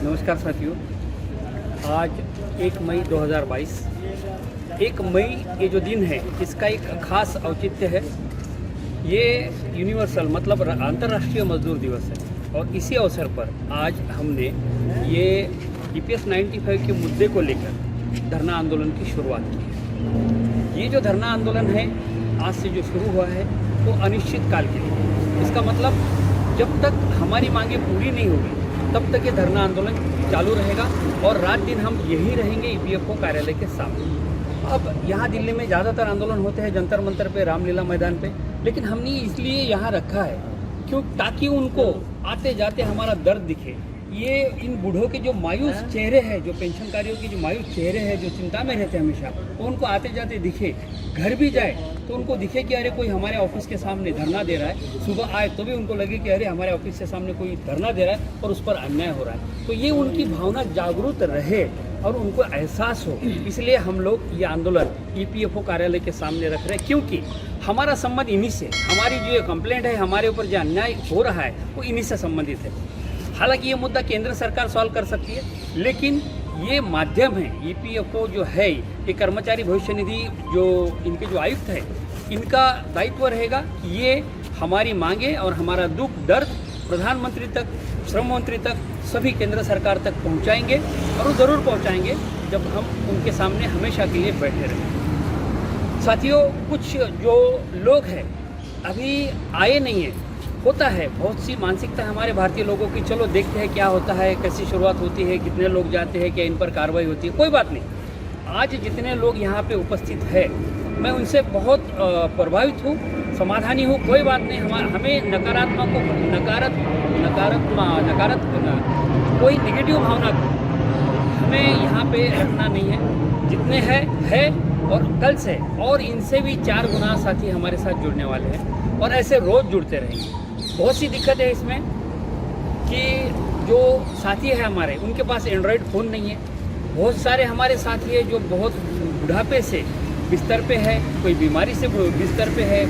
नमस्कार साथियों, आज 1 मई 2022 1 मई ये जो दिन है इसका एक खास औचित्य है। ये यूनिवर्सल मतलब अंतर्राष्ट्रीय मजदूर दिवस है और इसी अवसर पर आज हमने ये EPS 95 के मुद्दे को लेकर धरना आंदोलन की शुरुआत की है। ये जो धरना आंदोलन है आज से जो शुरू हुआ है वो अनिश्चित काल के लिए, इसका मतलब जब तक हमारी मांगें पूरी नहीं होगी तब तक ये धरना आंदोलन चालू रहेगा और रात दिन हम यही रहेंगे EPFO कार्यालय के सामने। अब यहाँ दिल्ली में ज़्यादातर आंदोलन होते हैं जंतर मंतर पे, रामलीला मैदान पे, लेकिन हमने इसलिए यहाँ रखा है क्यों, ताकि उनको आते जाते हमारा दर्द दिखे। ये इन बूढ़ों के जो मायूस चेहरे हैं, जो पेंशनकारियों के जो मायूस चेहरे हैं, जो चिंता में रहते हैं हमेशा, वो उनको आते जाते दिखे। घर भी जाए तो उनको दिखे कि अरे कोई हमारे ऑफिस के सामने धरना दे रहा है। सुबह आए तो भी उनको लगे कि अरे हमारे ऑफिस के सामने कोई धरना दे रहा है और उस पर अन्याय हो रहा है। तो ये उनकी भावना जागरूक रहे और उनको एहसास हो, इसलिए हम लोग ये आंदोलन EPFO कार्यालय के सामने रख रहे हैं। क्योंकि हमारा संबंध इन्हीं से, हमारी जो ये कंप्लेंट है, हमारे ऊपर जो अन्याय हो रहा है वो इन्हीं से संबंधित है। हालांकि ये मुद्दा केंद्र सरकार सॉल्व कर सकती है, लेकिन ये माध्यम है। EPFO जो है, ये कर्मचारी भविष्य निधि जो इनके जो आयुक्त है, इनका दायित्व रहेगा कि ये हमारी मांगे और हमारा दुख दर्द प्रधानमंत्री तक, श्रम मंत्री तक, सभी केंद्र सरकार तक पहुंचाएंगे और वो ज़रूर पहुंचाएंगे जब हम उनके सामने हमेशा के लिए बैठे रहेंगे। साथियों, कुछ जो लोग हैं अभी आए नहीं हैं, होता है बहुत सी मानसिकता हमारे भारतीय लोगों की, चलो देखते हैं क्या होता है, कैसी शुरुआत होती है, कितने लोग जाते हैं, क्या इन पर कार्रवाई होती है। कोई बात नहीं, आज जितने लोग यहाँ पे उपस्थित है मैं उनसे बहुत प्रभावित हूँ, समाधानी हूँ। कोई बात नहीं, हमें नकारात्मक कोई नेगेटिव भावना हमें यहाँ पे रखना नहीं है। जितने है और कल से और इनसे भी 4 गुना साथी हमारे साथ जुड़ने वाले हैं और ऐसे रोज़ जुड़ते रहेंगे। बहुत सी दिक्कत है इसमें कि जो साथी है हमारे, उनके पास एंड्रॉयड फ़ोन नहीं है। बहुत सारे हमारे साथी हैं जो बहुत बुढ़ापे से बिस्तर पे है, कोई बीमारी से बिस्तर पे है,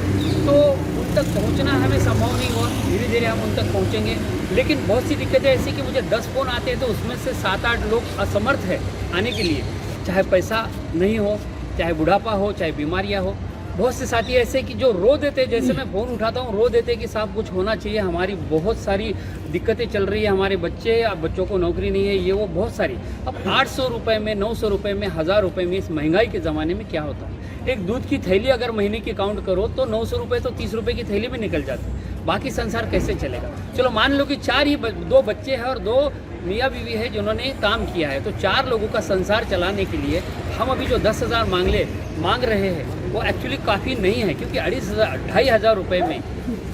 तो उन तक पहुंचना हमें संभव नहीं हुआ। धीरे धीरे हम उन तक पहुंचेंगे, लेकिन बहुत सी दिक्कतें ऐसी कि मुझे 10 फ़ोन आते हैं तो उसमें से 7-8 लोग असमर्थ है आने के लिए, चाहे पैसा नहीं हो, चाहे बुढ़ापा हो, चाहे बीमारियाँ हो। बहुत से साथी ऐसे कि जो रो देते, जैसे मैं फ़ोन उठाता हूँ रो देते कि साहब कुछ होना चाहिए, हमारी बहुत सारी दिक्कतें चल रही है, हमारे बच्चों को नौकरी नहीं है, ये वो बहुत सारी। अब 800 रुपये में, 900 रुपये में, 1000 रुपये में, इस महंगाई के ज़माने में क्या होता है। एक दूध की थैली अगर महीने की काउंट करो तो 900 रुपये तो 30 रुपये की थैली में निकल जाती है। बाकी संसार कैसे चलेगा। चलो मान लो कि 2 बच्चे हैं और 2 मियाँ बीवी है जिन्होंने काम किया है, तो 4 लोगों का संसार चलाने के लिए हम अभी जो 10,000 मांग रहे हैं वो एक्चुअली काफ़ी नहीं है, क्योंकि 2,500 रुपये में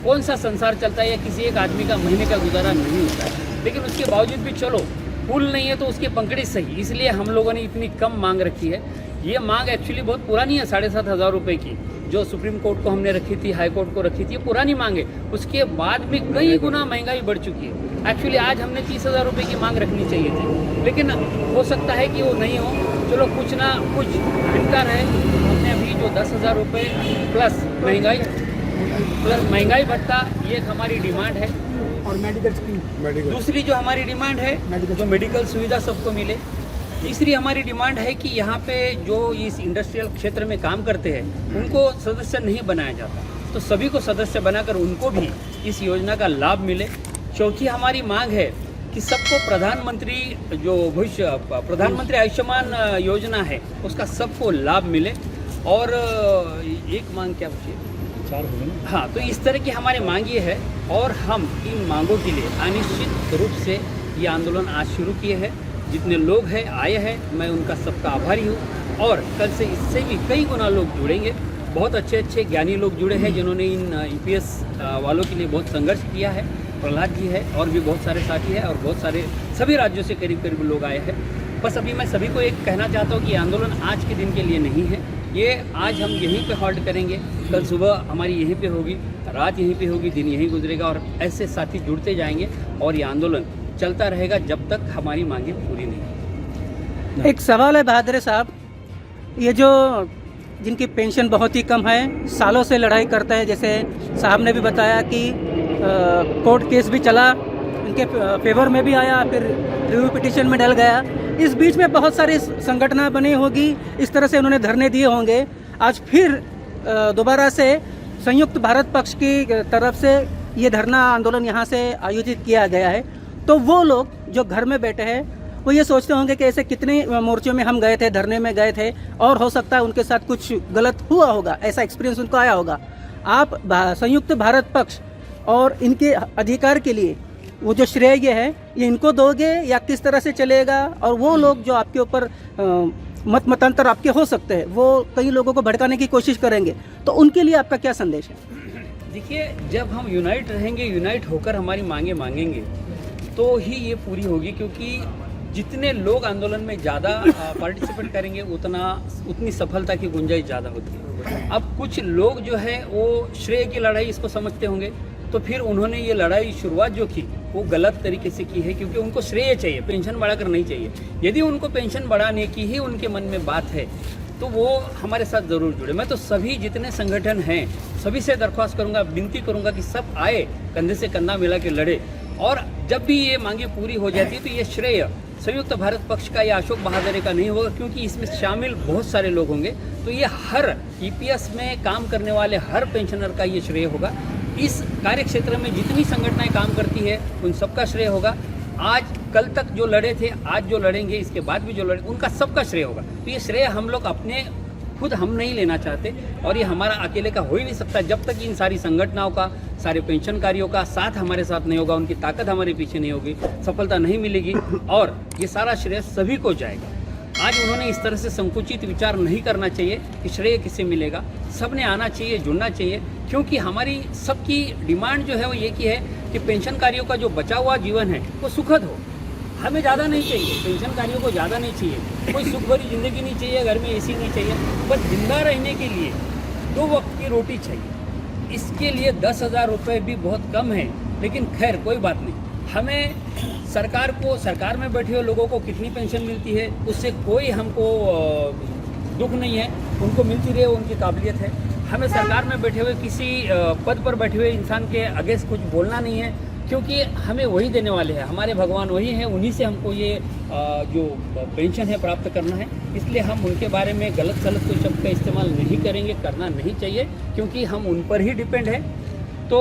कौन सा संसार चलता है या किसी एक आदमी का महीने का गुजारा नहीं होता है। लेकिन उसके बावजूद भी चलो पुल नहीं है तो उसकी पंखड़ी सही, इसलिए हम लोगों ने इतनी कम मांग रखी है। ये मांग एक्चुअली बहुत पुरानी है, 7,500 रुपये की, जो सुप्रीम कोर्ट को हमने रखी थी, हाई कोर्ट को रखी थी, ये पुरानी मांग है। उसके बाद भी कई गुना महंगाई बढ़ चुकी है। एक्चुअली आज हमने 30,000 रुपये की मांग रखनी चाहिए थी, लेकिन हो सकता है कि वो नहीं हो। चलो कुछ ना कुछ भिन्नता रहे। हमने अभी जो 10,000 रुपये प्लस महंगाई भत्ता, ये एक हमारी डिमांड है। और मेडिकल स्कीम, दूसरी जो हमारी डिमांड है जो मेडिकल सुविधा सबको मिले। तीसरी हमारी डिमांड है कि यहाँ पे जो इस इंडस्ट्रियल क्षेत्र में काम करते हैं उनको सदस्य नहीं बनाया जाता, तो सभी को सदस्य बनाकर उनको भी इस योजना का लाभ मिले। चौथी हमारी मांग है कि सबको प्रधानमंत्री आयुष्मान योजना है उसका सबको लाभ मिले। और एक मांग क्या बची, 4 हो गए। हाँ, तो इस तरह की हमारी मांग ये है और हम इन मांगों के लिए अनिश्चित रूप से ये आंदोलन आज शुरू किए हैं। जितने लोग हैं आए हैं, मैं उनका सबका आभारी हूँ और कल से इससे भी कई गुना लोग जुड़ेंगे। बहुत अच्छे ज्ञानी लोग जुड़े हैं जिन्होंने इन EPS वालों के लिए बहुत संघर्ष किया है। प्रहलाद जी है और भी बहुत सारे साथी हैं और बहुत सारे सभी राज्यों से करीब लोग आए हैं। बस अभी मैं सभी को एक कहना चाहता हूँ कि आंदोलन आज के दिन के लिए नहीं है। ये आज हम यहीं पे हॉल्ट करेंगे, कल सुबह हमारी यहीं पे होगी, रात यहीं पे होगी, दिन यहीं गुजरेगा और ऐसे साथी जुड़ते जाएंगे और ये आंदोलन चलता रहेगा जब तक हमारी मांगे पूरी नहीं। एक सवाल है बहादुर साहब, ये जो जिनकी पेंशन बहुत ही कम है, सालों से लड़ाई करते हैं, जैसे साहब ने भी बताया कि कोर्ट केस भी चला, उनके फेवर में भी आया, फिर रिव्यू पिटीशन में डल गया। इस बीच में बहुत सारी संगठनें बनी होगी, इस तरह से उन्होंने धरने दिए होंगे। आज फिर दोबारा से संयुक्त भारत पक्ष की तरफ से ये धरना आंदोलन यहाँ से आयोजित किया गया है। तो वो लोग जो घर में बैठे हैं वो ये सोचते होंगे कि ऐसे कितने मोर्चों में हम गए थे, धरने में गए थे, और हो सकता है उनके साथ कुछ गलत हुआ होगा, ऐसा एक्सपीरियंस उनको आया होगा। आप संयुक्त भारत पक्ष और इनके अधिकार के लिए वो जो श्रेय ये है, ये इनको दोगे या किस तरह से चलेगा? और वो लोग जो आपके ऊपर मतांतर आपके हो सकते हैं, वो कई लोगों को भड़काने की कोशिश करेंगे, तो उनके लिए आपका क्या संदेश है? देखिए, जब हम यूनाइट रहेंगे, यूनाइट होकर हमारी मांगे मांगेंगे तो ही ये पूरी होगी, क्योंकि जितने लोग आंदोलन में ज़्यादा पार्टिसिपेट करेंगे उतनी सफलता की गुंजाइश ज़्यादा होती है। अब कुछ लोग जो है वो श्रेय की लड़ाई इसको समझते होंगे, तो फिर उन्होंने ये लड़ाई शुरुआत जो की वो गलत तरीके से की है, क्योंकि उनको श्रेय चाहिए, पेंशन बढ़ाकर नहीं चाहिए। यदि उनको पेंशन बढ़ाने की ही उनके मन में बात है तो वो हमारे साथ ज़रूर जुड़े। मैं तो सभी जितने संगठन हैं सभी से दरख्वास्त करूंगा, विनती करूंगा कि सब आए, कंधे से कंधा मिला के लड़े। और जब भी ये मांगे पूरी हो जाती है तो ये श्रेय संयुक्त भारत पक्ष का या अशोक बहादुर का नहीं होगा, क्योंकि इसमें शामिल बहुत सारे लोग होंगे। तो ये हर ईपीएस में काम करने वाले हर पेंशनर का ये श्रेय होगा। इस कार्य क्षेत्र में जितनी संगठनाएं काम करती है उन सबका श्रेय होगा। आज कल तक जो लड़े थे, आज जो लड़ेंगे, इसके बाद भी जो लड़े, उनका सबका श्रेय होगा। तो ये श्रेय हम लोग अपने खुद हम नहीं लेना चाहते, और ये हमारा अकेले का हो ही नहीं सकता जब तक इन सारी संगठनाओं का, सारे पेंशनकारियों का साथ हमारे साथ नहीं होगा, उनकी ताकत हमारे पीछे नहीं होगी, सफलता नहीं मिलेगी, और ये सारा श्रेय सभी को जाएगा। आज उन्होंने इस तरह से संकुचित विचार नहीं करना चाहिए कि श्रेय किसे मिलेगा। सब ने आना चाहिए, जुड़ना चाहिए, क्योंकि हमारी सबकी डिमांड जो है वो ये की है कि पेंशनकारियों का जो बचा हुआ जीवन है वो सुखद हो। हमें ज़्यादा नहीं चाहिए, पेंशनकारियों को ज़्यादा नहीं चाहिए, कोई सुख भरी ज़िंदगी नहीं चाहिए, घर में एसी नहीं चाहिए, बस जिंदा रहने के लिए 2 वक्त की रोटी चाहिए। इसके लिए 10,000 रुपये भी बहुत कम है, लेकिन खैर कोई बात नहीं। हमें सरकार में बैठे हुए लोगों को कितनी पेंशन मिलती है उससे कोई हमको दुख नहीं है, उनको मिलती रहे, उनकी काबिलियत है। हमें सरकार में बैठे हुए किसी पद पर बैठे हुए इंसान के अगेंस्ट कुछ बोलना नहीं है, क्योंकि हमें वही देने वाले हैं, हमारे भगवान वही हैं, उन्हीं से हमको ये जो पेंशन है प्राप्त करना है। इसलिए हम उनके बारे में गलत सलत कोई शब्द का इस्तेमाल नहीं करेंगे, करना नहीं चाहिए, क्योंकि हम उन पर ही डिपेंड है। तो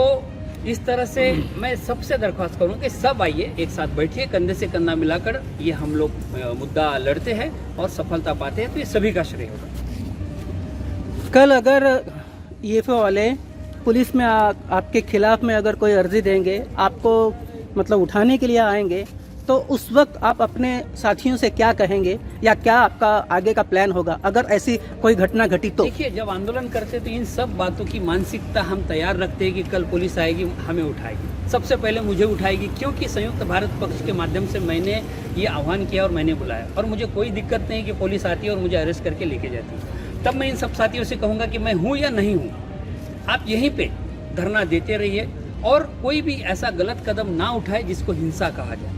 इस तरह से मैं सबसे दरख्वास्त करूँ कि सब आइए, एक साथ बैठिए, कंधे से कंधा मिलाकर ये हम लोग मुद्दा लड़ते हैं और सफलता पाते हैं, तो ये सभी का श्रेय होगा। कल अगर ईएफओ वाले पुलिस में आपके खिलाफ में अगर कोई अर्जी देंगे, आपको मतलब उठाने के लिए आएंगे, तो उस वक्त आप अपने साथियों से क्या कहेंगे, या क्या आपका आगे का प्लान होगा अगर ऐसी कोई घटना घटी तो? देखिए, जब आंदोलन करते तो इन सब बातों की मानसिकता हम तैयार रखते हैं कि कल पुलिस आएगी, हमें उठाएगी, सबसे पहले मुझे उठाएगी, क्योंकि संयुक्त भारत पक्ष के माध्यम से मैंने ये आह्वान किया और मैंने बुलाया, और मुझे कोई दिक्कत नहीं कि पुलिस आती है और मुझे अरेस्ट करके लेके जाती है। तब मैं इन सब साथियों से कहूँगा कि मैं हूँ या नहीं हूँ, आप यहीं पे धरना देते रहिए, और कोई भी ऐसा गलत कदम ना उठाए जिसको हिंसा कहा जाए।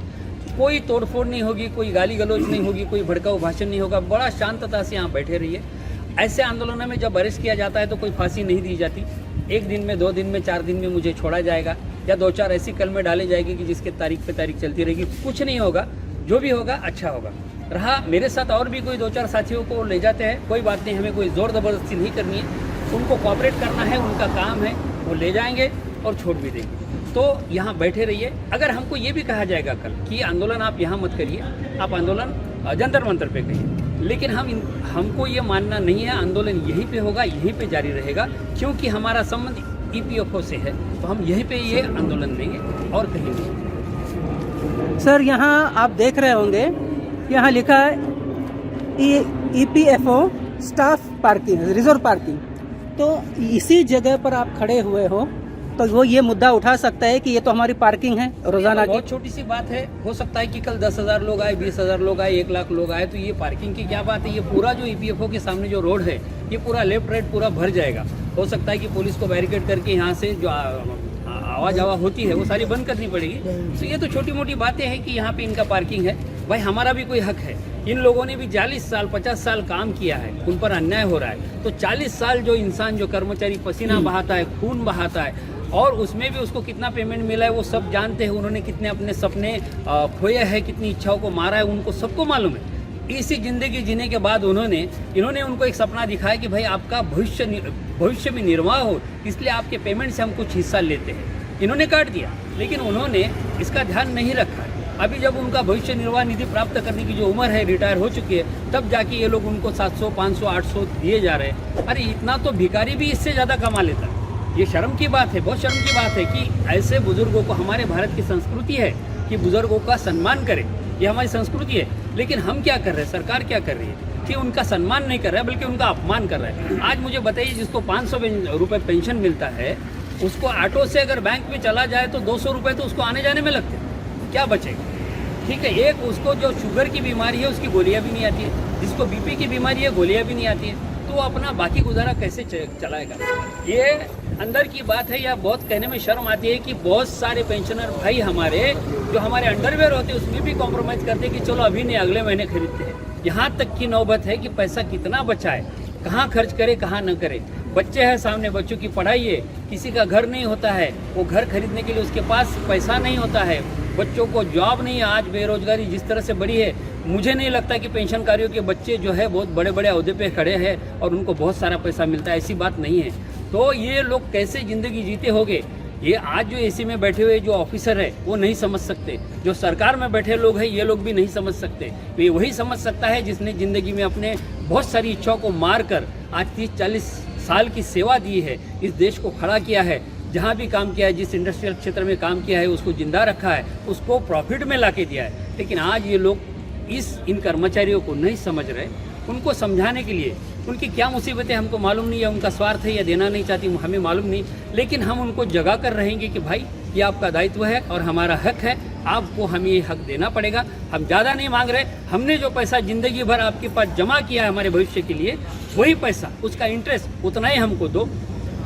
कोई तोड़फोड़ नहीं होगी, कोई गाली गलौज नहीं होगी, कोई भड़काऊ भाषण नहीं होगा, बड़ा शांतता से यहाँ बैठे रहिए। ऐसे आंदोलनों में जब अरेस्ट किया जाता है तो कोई फांसी नहीं दी जाती, 1 दिन में, 2 दिन में, 4 दिन में मुझे छोड़ा जाएगा, या 2-4 ऐसी कलमें डाली जाएगी कि जिसके तारीख पे तारीख चलती रहेगी। कुछ नहीं होगा, जो भी होगा अच्छा होगा। रहा मेरे साथ और भी कोई 2-4 साथियों को ले जाते हैं, कोई बात नहीं, हमें कोई ज़ोर ज़बरदस्ती नहीं करनी है, उनको कोऑपरेट करना है, उनका काम है, वो ले जाएंगे और छोड़ भी देंगे। तो यहाँ बैठे रहिए। अगर हमको ये भी कहा जाएगा कल कि आंदोलन आप यहाँ मत करिए, आप आंदोलन जंतर मंतर पे करिए, लेकिन हमको ये मानना नहीं है, आंदोलन यहीं पे होगा, यहीं पे जारी रहेगा, क्योंकि हमारा संबंध ईपीएफओ से है, तो हम यहीं पे ये आंदोलन देंगे और कहीं नहीं। सर, यहाँ आप देख रहे होंगे, यहाँ लिखा है EPFO staff parking, reserve parking. तो इसी जगह पर आप खड़े हुए हो तो वो ये मुद्दा उठा सकता है कि ये तो हमारी पार्किंग है रोजाना की। बहुत छोटी सी बात है, हो सकता है कि कल 10,000 लोग आए, 20,000 लोग आए, 1 लाख लोग आए, तो ये पार्किंग की क्या बात है। ये पूरा जो ईपीएफओ के सामने जो रोड है, ये पूरा लेफ्ट राइट पूरा भर जाएगा। हो सकता है कि पुलिस को बैरिकेड करके यहाँ से जो आवाज हवा होती है वो सारी बंद करनी पड़ेगी। तो ये तो छोटी मोटी बातें हैं कि यहाँ पे इनका पार्किंग है। भाई, हमारा भी कोई हक है, इन लोगों ने भी 40 साल 50 साल काम किया है, उन पर अन्याय हो रहा है। तो 40 साल जो इंसान, जो कर्मचारी पसीना बहाता है, खून बहाता है, और उसमें भी उसको कितना पेमेंट मिला है वो सब जानते हैं। उन्होंने कितने अपने सपने खोए हैं, कितनी इच्छाओं को मारा है, उनको सबको मालूम है। इसी ज़िंदगी जीने के बाद इन्होंने उनको एक सपना दिखाया कि भाई आपका भविष्य में निर्वाह हो, इसलिए आपके पेमेंट से हम कुछ हिस्सा लेते हैं। इन्होंने काट दिया, लेकिन उन्होंने इसका ध्यान नहीं रखा। अभी जब उनका भविष्य निर्वाह निधि प्राप्त करने की जो उम्र है, रिटायर हो चुकी है, तब जाके ये लोग उनको 700, 500, 800 दिए जा रहे हैं। अरे इतना तो भिखारी भी इससे ज़्यादा कमा लेता है। ये शर्म की बात है, बहुत शर्म की बात है कि ऐसे बुजुर्गों को, हमारे भारत की संस्कृति है कि बुजुर्गों का सम्मान करें, ये हमारी संस्कृति है। लेकिन हम क्या कर रहे हैं, सरकार क्या कर रही है कि उनका सम्मान नहीं कर रहा है, बल्कि उनका अपमान कर रहा है। आज मुझे बताइए, जिसको 500 रुपये पेंशन मिलता है, उसको ऑटो से अगर बैंक में चला जाए तो 200 रुपये तो उसको आने जाने में लगते हैं, क्या बचेगा? ठीक है, एक उसको जो शुगर की बीमारी है उसकी गोलियां भी नहीं आती है, जिसको बीपी की बीमारी है गोलियां भी नहीं आती है, तो वो अपना बाकी गुजारा कैसे चलाएगा? ये अंदर की बात है। या बहुत कहने में शर्म आती है कि बहुत सारे पेंशनर भाई हमारे, जो हमारे अंडरवेयर होते हैं उसमें भी कॉम्प्रोमाइज़ करते हैं कि चलो अभी नहीं अगले महीने खरीदते हैं। यहाँ तक की नौबत है कि पैसा कितना बचाए, कहाँ खर्च करे, कहाँ न करे। बच्चे हैं सामने, बच्चों की पढ़ाई है, किसी का घर नहीं होता है, वो घर खरीदने के लिए उसके पास पैसा नहीं होता है, बच्चों को जॉब नहीं है। आज बेरोजगारी जिस तरह से बढ़ी है, मुझे नहीं लगता कि पेंशनकारियों के बच्चे जो है बहुत बड़े बड़े अहदे पे खड़े हैं और उनको बहुत सारा पैसा मिलता है, ऐसी बात नहीं है। तो ये लोग कैसे ज़िंदगी जीते होंगे, ये आज जो एसी में बैठे हुए जो ऑफिसर है वो नहीं समझ सकते, जो सरकार में बैठे लोग हैं ये लोग भी नहीं समझ सकते। तो ये वही समझ सकता है जिसने ज़िंदगी में अपने बहुत सारी इच्छाओं को मार कर आज 30-40 साल की सेवा दी है, इस देश को खड़ा किया है, जहाँ भी काम किया है, जिस इंडस्ट्रियल क्षेत्र में काम किया है उसको जिंदा रखा है, उसको प्रॉफिट में लाके दिया है। लेकिन आज ये लोग इन कर्मचारियों को नहीं समझ रहे। उनको समझाने के लिए, उनकी क्या मुसीबतें हमको मालूम नहीं है, उनका स्वार्थ है या देना नहीं चाहती हमें मालूम नहीं, लेकिन हम उनको जगा कर रहेंगे कि भाई ये आपका दायित्व है और हमारा हक है, आपको हमें ये हक देना पड़ेगा। हम ज़्यादा नहीं मांग रहे, हमने जो पैसा ज़िंदगी भर आपके पास जमा किया है हमारे भविष्य के लिए, वही पैसा, उसका इंटरेस्ट उतना ही हमको दो।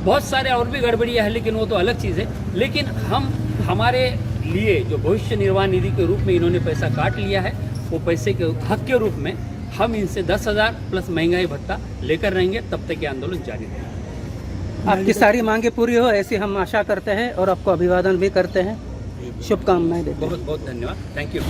बहुत सारे और भी गड़बड़ियाँ हैं, लेकिन वो तो अलग चीज़ है। लेकिन हम हमारे लिए जो भविष्य निर्वाह निधि के रूप में इन्होंने पैसा काट लिया है, वो पैसे के हक के रूप में हम इनसे 10,000 प्लस महंगाई भत्ता लेकर रहेंगे, तब तक ये आंदोलन जारी रहेगा। आपकी सारी मांगे पूरी हो ऐसी हम आशा करते हैं और आपको अभिवादन भी करते हैं, शुभकामनाएं देते हैं। बहुत बहुत धन्यवाद, थैंक यू।